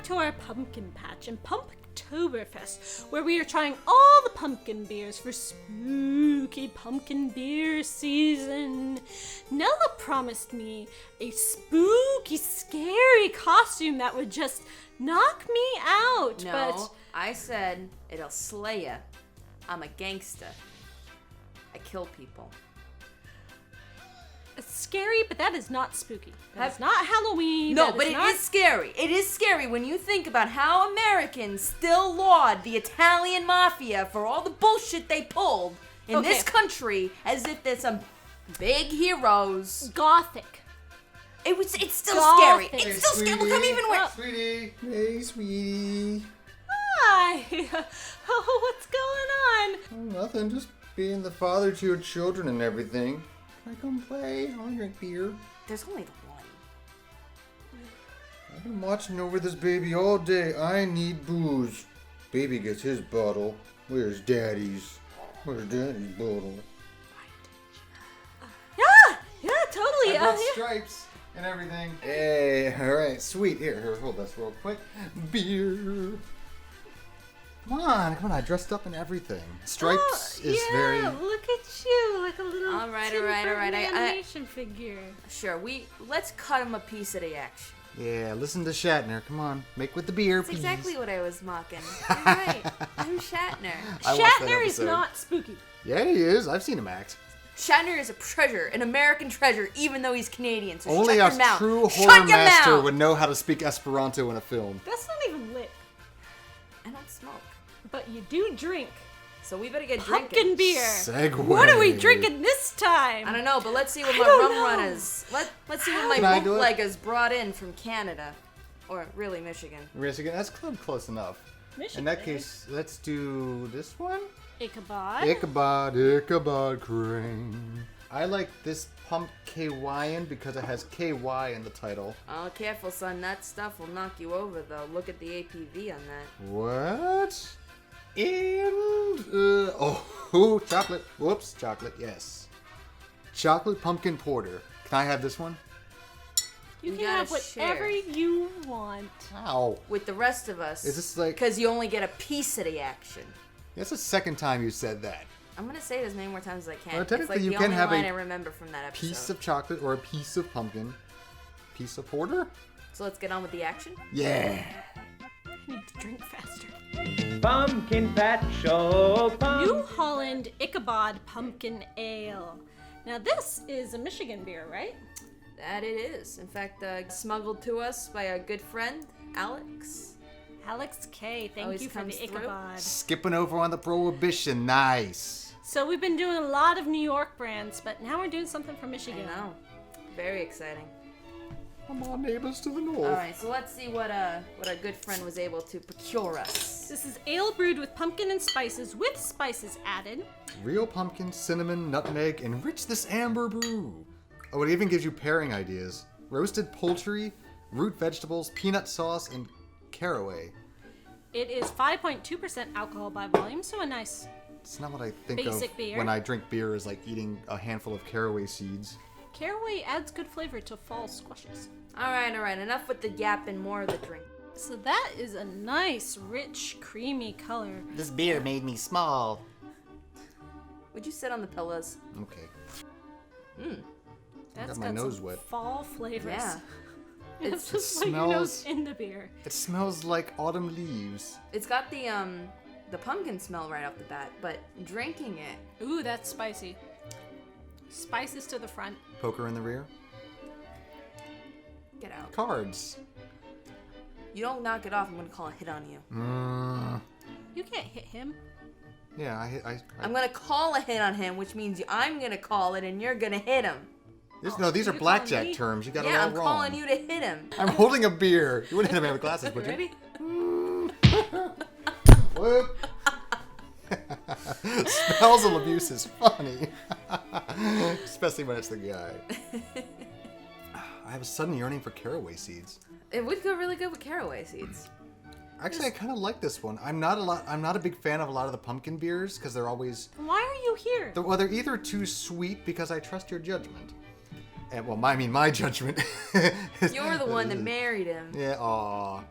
to our pumpkin patch and Pumpktoberfest, where we are trying all the pumpkin beers for spooky pumpkin beer season. Nella promised me a spooky, scary costume that would just knock me out. No, but I said it'll slay ya. I'm a gangster. I kill people. it's scary, but that is not spooky. That's not Halloween. No, but it is scary. It is scary when you think about how Americans still laud the Italian mafia for all the bullshit they pulled in this country as if they're some big heroes. Gothic. It's still Gothic. scary. It's still scary. Look, I'm even wearing. Sweetie. Hey, sweetie. Hi. Oh, what's going on? Oh, nothing. Just being the father to your children and everything. Can I come play? I want to drink beer. There's only the one. I've been watching over this baby all day. I need booze. Baby gets his bottle. Where's Daddy's? Where's Daddy's bottle? Yeah, totally. I got stripes and everything. Hey, all right, sweet. Here, hold this real quick. Beer. Come on. I dressed up and everything. Stripes is very. Look at you, like a little. All right. Animation figure. Sure, let's cut him a piece of the action. Yeah, listen to Shatner. Come on, make with the beer, That's please. exactly what I was mocking. You're right. I'm Shatner. I watched that Shatner is episode. not spooky. Yeah, he is. I've seen him act. Shatner is a treasure, an American treasure, even though he's Canadian. So Only shut a your mouth. true Shut horror your master mouth. would know how to speak Esperanto in a film. That's not even lit, I don't smoke, but you do drink so we better get pumpkin drinking. beer. Segue. What are we drinking this time? I don't know, but let's see what I my don't rum know. runners. Let's see what Can my I do it? bootleggers brought in from Canada, or really Michigan. Michigan, that's close enough. Michigan. In that case, let's do this one. Ichabod. Ichabod Crane. I like this Pumpktoberfest because it has KY in the title. Oh, careful, son. That stuff will knock you over, though. Look at the APV on that. What? And chocolate. Whoops, chocolate. Yes, chocolate pumpkin porter. Can I have this one? You We can gotta have whatever share. you want. Ow. With the rest of us. Is this like? Because you only get a piece of the action. That's the second time you said that. I'm gonna say it as many more times as I can. Well, It's technically like you the can only have line a I remember from that episode. Piece of chocolate or a piece of pumpkin. Piece of porter? So let's get on with the action. Yeah. I need to drink faster. Pumpkin Patch Show. New Holland Ichabod Pumpkin Ale. Now this is a Michigan beer, right? That it is. In fact, smuggled to us by a good friend, Alex. Alex K, thank Always you for the comes through. Ichabod. Skipping over on the prohibition. Nice. So we've been doing a lot of New York brands, but now we're doing something from I Michigan. know. Very exciting. Come on, neighbors to the north. All right, so let's see what our good friend was able to procure us. This is ale brewed with pumpkin and spices, with spices added. Real pumpkin, cinnamon, nutmeg, enrich this amber brew. Oh, it even gives you pairing ideas. Roasted poultry, root vegetables, peanut sauce, and caraway. It is 5.2% alcohol by volume, so a nice. It's not what I think Basic of beer. when I drink beer is like eating a handful of caraway seeds. Caraway adds good flavor to fall squashes. All right. Enough with the yap and more of the drink. So that is a nice, rich, creamy color. This beer made me small. Would you sit on the pillows? Okay. That's got my nose some wet. fall flavors. Yeah. It's It just like your nose smells- in the beer. It smells like autumn leaves. It's got the pumpkin smell right off the bat, but drinking it, Ooh, that's spicy. Spices to the front. Poker in the rear. get out. Cards. You don't knock it off, I'm gonna call a hit on you. You can't hit him. Yeah, I'm gonna call a hit on him, which means I'm gonna call it and you're gonna hit him. these are You're blackjack calling me? terms. You got it Yeah, all I'm wrong. calling you to hit him. I'm holding a beer. You wouldn't hit him with glasses, would you? Ready? Whoop. Spousal abuse is funny. Especially when it's the guy. I have a sudden yearning for caraway seeds. It would go really good with caraway seeds. Actually, I kind of like this one. I'm not a big fan of a lot of the pumpkin beers because they're always. Why are you here? They're either too sweet because I trust your judgment. And my judgment. You're the one that married him. Yeah. Aw.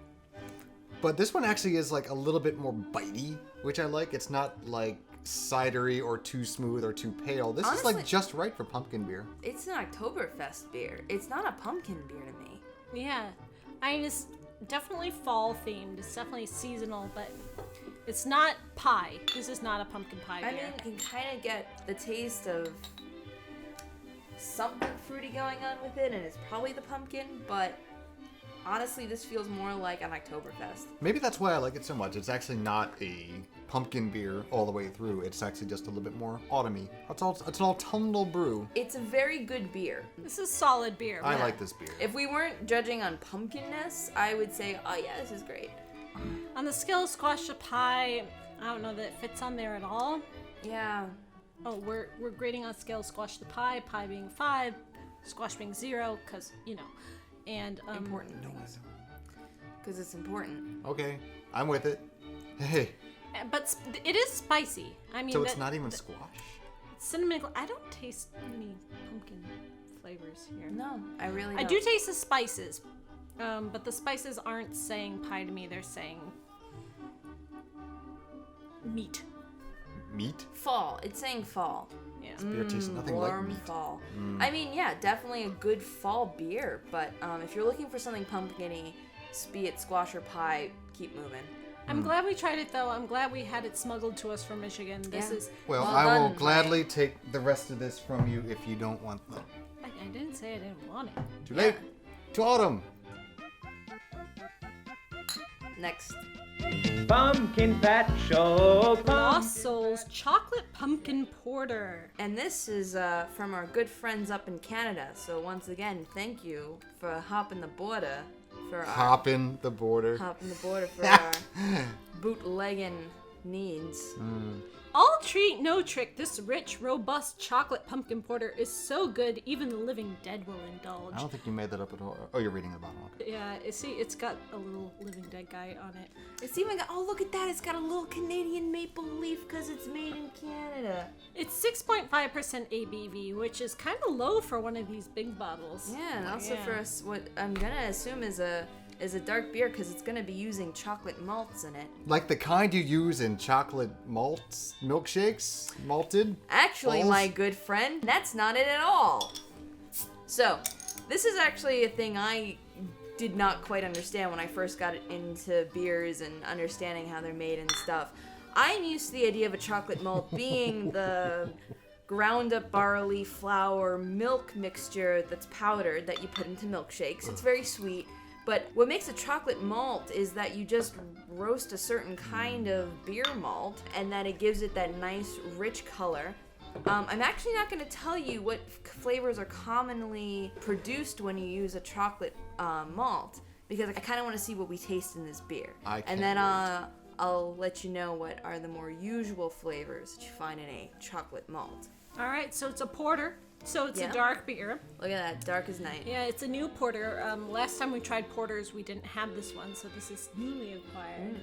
But this one actually is like a little bit more bitey, which I like. It's not like cidery or too smooth or too pale. This is like Honestly- just right for pumpkin beer. It's an Oktoberfest beer. It's not a pumpkin beer to me. Yeah. I mean, it's definitely fall themed. It's definitely seasonal, but it's not pie. This is not a pumpkin pie beer. I mean, you can kind of get the taste of something fruity going on with it, and it's probably the pumpkin, but honestly, this feels more like an Oktoberfest. Maybe that's why I like it so much. It's actually not a pumpkin beer all the way through. It's actually just a little bit more autumny. It's an autumnal brew. It's a very good beer. This is solid beer. I like this beer. If we weren't judging on pumpkinness, I would say, oh yeah, this is great. On the scale of squash to pie, I don't know that it fits on there at all. Yeah. Oh, we're grading on scale of squash to pie being 5, squash being 0, because, you know. And, Important things. Because it's important. Okay, I'm with it. Hey, but it is spicy. I mean, so it's not even squash? cinnamon. I don't taste any pumpkin flavors here. No, I really don't. I do taste the spices, but the spices aren't saying pie to me. They're saying meat. Meat? Fall. It's saying fall. Yeah. Beer tastes nothing like Warm meat. fall. I mean, yeah, definitely a good fall beer, but if you're looking for something pumpkin-y, be it squash or pie, keep moving. I'm glad we tried it though. I'm glad we had it smuggled to us from Michigan. This Yeah. is. Well, Well I will done, gladly take the rest of this from you if you don't want them. I didn't say I didn't want it. Too late. To autumn. Next. Pumpkin patch show. Lost Souls Chocolate Pumpkin Porter. And this is from our good friends up in Canada. So once again, thank you for hopping the border for our Hopping the border. hopping the border for our bootlegging needs. All treat, no trick. This rich, robust chocolate pumpkin porter is so good, even the living dead will indulge. I don't think you made that up at all. Oh, you're reading the bottom. Okay. Yeah, see, it's got a little living dead guy on it. It's even got, oh look at that, it's got a little Canadian maple leaf because it's made in Canada. It's 6.5% ABV, which is kind of low for one of these big bottles. Yeah, and also Yeah. for us, what I'm gonna assume is a dark beer because it's gonna be using chocolate malts in it. Like the kind you use in chocolate malts, milkshakes, malted. Actually, Balls? my good friend, that's not it at all. So, this is actually a thing I did not quite understand when I first got into beers and understanding how they're made and stuff. I'm used to the idea of a chocolate malt being the ground up barley, flour, milk mixture that's powdered that you put into milkshakes. It's very sweet. But what makes a chocolate malt is that you just roast a certain kind of beer malt and that it gives it that nice rich color. I'm actually not going to tell you what flavors are commonly produced when you use a chocolate malt because I kind of want to see what we taste in this beer. And then I'll let you know what are the more usual flavors that you find in a chocolate malt. All right, so it's a porter. So it's Yeah. a dark beer. Look at that, dark as night. Yeah, it's a new porter. Last time we tried porters, we didn't have this one, so this is newly acquired.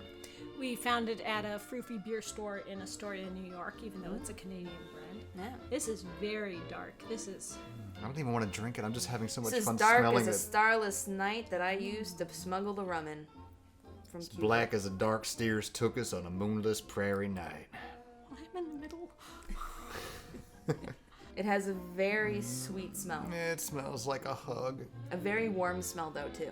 We found it at a Froofy beer store in Astoria, New York, even though it's a Canadian brand. Yeah. This is very dark. This is. I don't even want to drink it. I'm just having so much This is fun dark smelling as a it. starless night that I used to smuggle the rum in from Cuba. Black as the dark steers took us on a moonless prairie night. I'm in the middle. It has a very sweet smell. It smells like a hug. A very warm smell, though, too.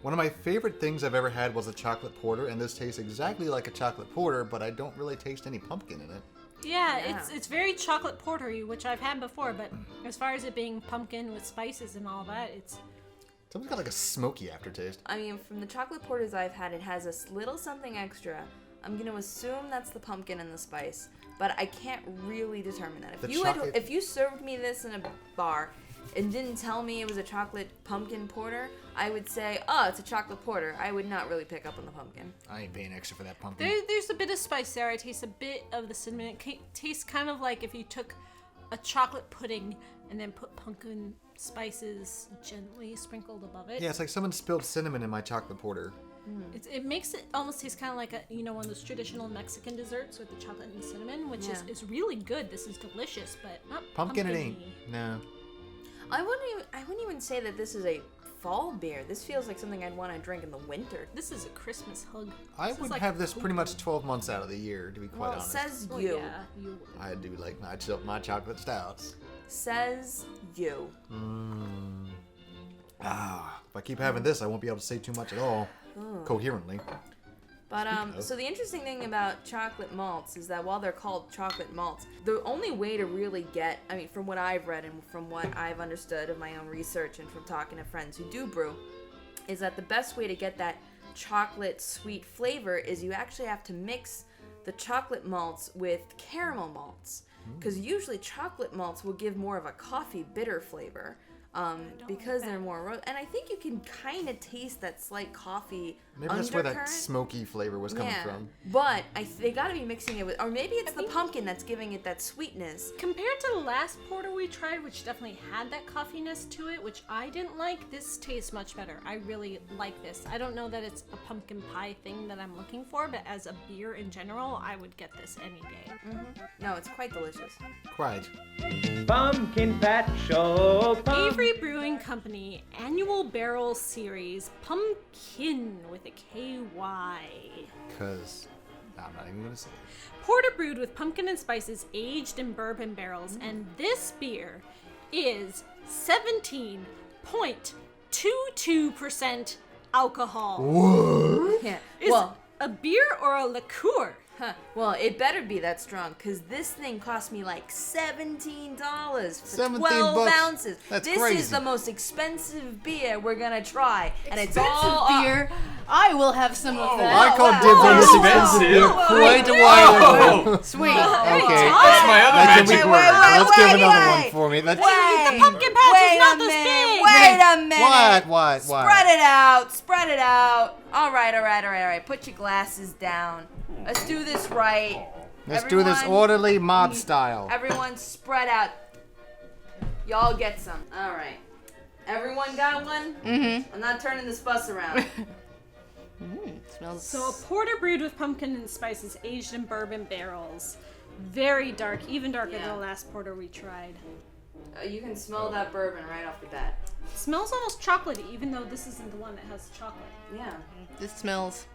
One of my favorite things I've ever had was a chocolate porter, and this tastes exactly like a chocolate porter, but I don't really taste any pumpkin in it. Yeah, Yeah. it's very chocolate portery, which I've had before, but as far as it being pumpkin with spices and all that, it's. It's almost got like a smoky aftertaste. I mean, from the chocolate porters I've had, it has a little something extra. I'm going to assume that's the pumpkin and the spice, but I can't really determine that. The If chocolate- if you served me this in a bar and didn't tell me it was a chocolate pumpkin porter, I would say, oh, it's a chocolate porter. I would not really pick up on the pumpkin. I ain't paying extra for that pumpkin. There's a bit of spice there. I taste a bit of the cinnamon. It tastes kind of like if you took a chocolate pudding and then put pumpkin spices gently sprinkled above it. Yeah, it's like someone spilled cinnamon in my chocolate porter. It makes it almost taste kind of like one of those traditional Mexican desserts with the chocolate and cinnamon, which is really good. This is delicious, but not Pumpkin it pumpkin-y. ain't. No. I wouldn't even say that this is a fall beer. This feels like something I'd want to drink in the winter. This is a Christmas hug. I This is would like have this pretty much cocoa. 12 months out of the year, to be quite Well, it honest. says Well, you. yeah, you would. I do like my chocolate stouts. Says you. If I keep having this, I won't be able to say too much at all, coherently. But so the interesting thing about chocolate malts is that while they're called chocolate malts, the only way to really get, I mean, from what I've read and from what I've understood of my own research and from talking to friends who do brew, is that the best way to get that chocolate sweet flavor is you actually have to mix the chocolate malts with caramel malts. Because usually chocolate malts will give more of a coffee bitter flavor. Because they're more and I think you can kind of taste that slight coffee Maybe that's where that undercurrent. smoky flavor was coming from. But they gotta be mixing it with, or maybe it's the pumpkin that's giving it that sweetness. Compared to the last porter we tried, which definitely had that coffiness to it, which I didn't like, this tastes much better. I really like this. I don't know that it's a pumpkin pie thing that I'm looking for, but as a beer in general, I would get this any day. No, it's quite delicious. Quite. Pumpkin Patch Show. Avery Brewing Company Annual Barrel Series Pumpkin with a KY. Because I'm not even going to say it. Porter brewed with pumpkin and spices aged in bourbon barrels, and this beer is 17.22% alcohol. What? Yeah. Is Well, a beer or a liqueur? well, it better be that strong, because this thing cost me like $17 for 17 12 bucks. ounces. That's this crazy. is the most expensive beer we're gonna try, and it's Expensive all beer. I will have some of that. I called wow. dibs on this Expensive? beer quite a while ago. Sweet. Okay, That's my other that can be magic quick. word. Let's give another wait. one for me. That's Wait, The pumpkin patch wait is not a this minute, big. Wait a minute. What? Spread it out. Spread it out. All right. Put your glasses down. Let's do this right. Let's do this Everyone- orderly mob style. Everyone spread out. Y'all get some. All right. Everyone got one? Mm-hmm. I'm not turning this bus around. Smells. So a porter brewed with pumpkin and spices aged in bourbon barrels. Very dark, even darker than Yeah. the last porter we tried. You can smell that bourbon right off the bat. Smells almost chocolatey, even though this isn't the one that has chocolate. Yeah. This smells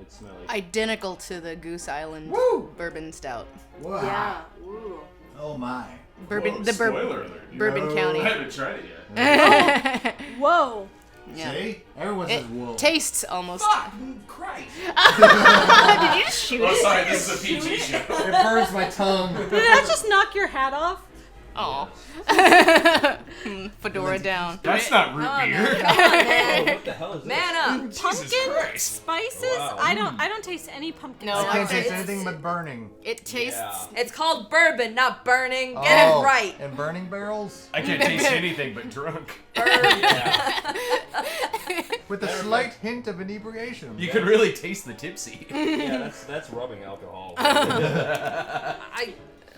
It smells identical to the Goose Island bourbon stout. Wow. Yeah. Ooh. Oh my. Bourbon, Spoiler alert. Bourbon No. County. I haven't tried it yet. Whoa! Yeah. See? Everyone says whoa. It tastes almost. Fucking Christ. Did you just shoot Oh, it? sorry, this is a PG show. It burns my tongue. Did that just knock your hat off? Aw. Fedora down. That's not root Come on, beer. man. Come on, man. What the hell is Man up. Jesus Pumpkin Christ. spices? Wow. I don't taste any pumpkin. No, I spice. can't taste it's- anything but burning. It tastes. Yeah. It's called bourbon, not burning. Get it right. And burning barrels? I can't taste anything but drunk. With a slight hint of inebriation. You can really taste the tipsy. Yeah, that's rubbing alcohol.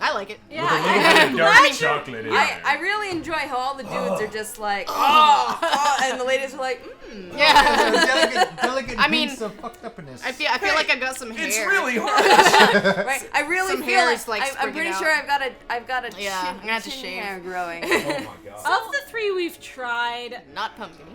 I like it. Yeah, With a little I, bit of dark chocolate in there. I really enjoy how all the dudes are just like, oh, and the ladies are like, Yeah. Delicate I mean, hints of fucked upness. I feel like I've got some hair. It's really hard. right? I really Some feel hair like, is, like, I'm sprigging pretty out. sure I've got a Yeah, chin, I'm gonna have to chin shave. hair growing. Oh my god. of the three we've tried, Not pumpkin-y.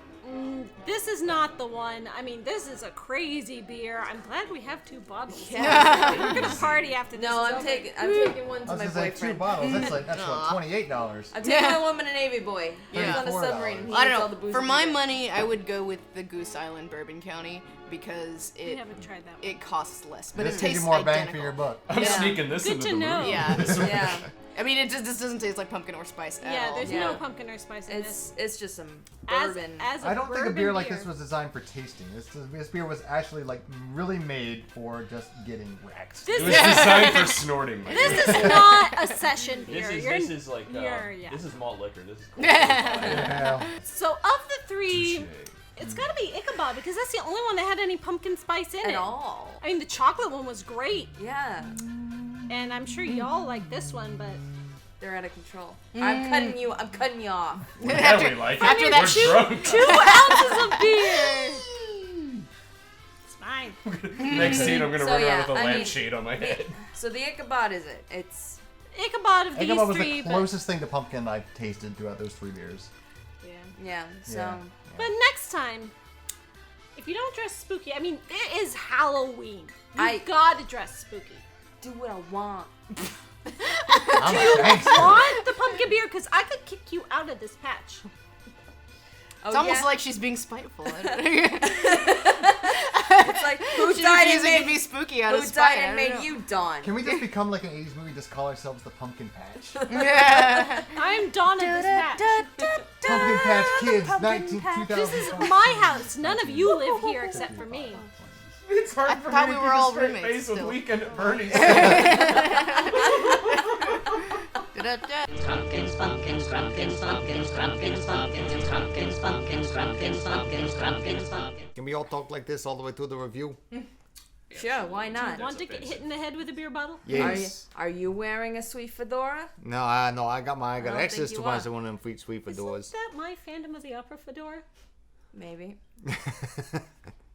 this is not the one. I mean, this is a crazy beer. I'm glad we have 2 bottles. Yeah. We're gonna party after this. No, is I'm over. taking one I to was my gonna say 2 boyfriend. bottles. That's what, $28. I'm taking my woman a Navy boy. He's Yeah. on a submarine. And he I eats all don't the know. booze For he my gets. money, I would go with the Goose Island Bourbon County because We it haven't tried that one. it costs less, but This it gives tastes you more identical. bang for your buck. I'm Yeah. sneaking this Good into to the know. movie. Yeah. Yeah. I mean, it just doesn't taste like pumpkin or spice at Yeah, all. there's Yeah. no pumpkin or spice in this. It's just some As, bourbon. as a I don't think a bourbon beer like this was designed for tasting. This beer was actually like really made for just getting wrecked. This It was designed for snorting. This is not a session beer. This is like yeah. this is malt liquor. This is cool. Yeah. So of the 3, it's gotta be Ichabod because that's the only one that had any pumpkin spice in At it. all. I mean, the chocolate one was great, Yeah. and I'm sure y'all like this one, but They're out of control. I'm cutting you off. Yeah, we like it. after that We're drunk. 2 ounces of beer. It's fine. Next scene, I'm gonna So, run yeah, around with a I mean, lampshade on my head. So the Ichabod is it? It's Ichabod of these Ichabod was 3, the closest thing to pumpkin I've tasted throughout those 3 beers. but yeah. Yeah, so. Yeah. But next time, if you don't dress spooky, I mean, it is Halloween. You gotta dress spooky. Do what I want. Want the pumpkin beer? Because I could kick you out of this patch. It's almost like she's being spiteful. It's like, who She's died and refusing to made, be spooky out of who spite. died I and don't made know. you Dawn? Can we just become like an 80s movie, just call ourselves the Pumpkin Patch? Yeah. I'm Dawn of this patch. Pumpkin Patch Kids, 2000. This is my house. None of you live here except for me. It's hard for thought me we to were keep all a straight roommates face with still. Weekend at Bernie's. Da-da-da. Pumpkins, pumpkins, pumpkins, pumpkins, pumpkins, pumpkins, pumpkins, pumpkins, pumpkins, pumpkins, pumpkins, pumpkins. Can we all talk like this all the way through the review? Sure, why not? Want to get hit in the head with a beer bottle? Yes. Are you wearing a sweet fedora? No, I got don't access think to you are. one of them sweet fedoras. Isn't that my Phantom of the Opera fedora? Maybe.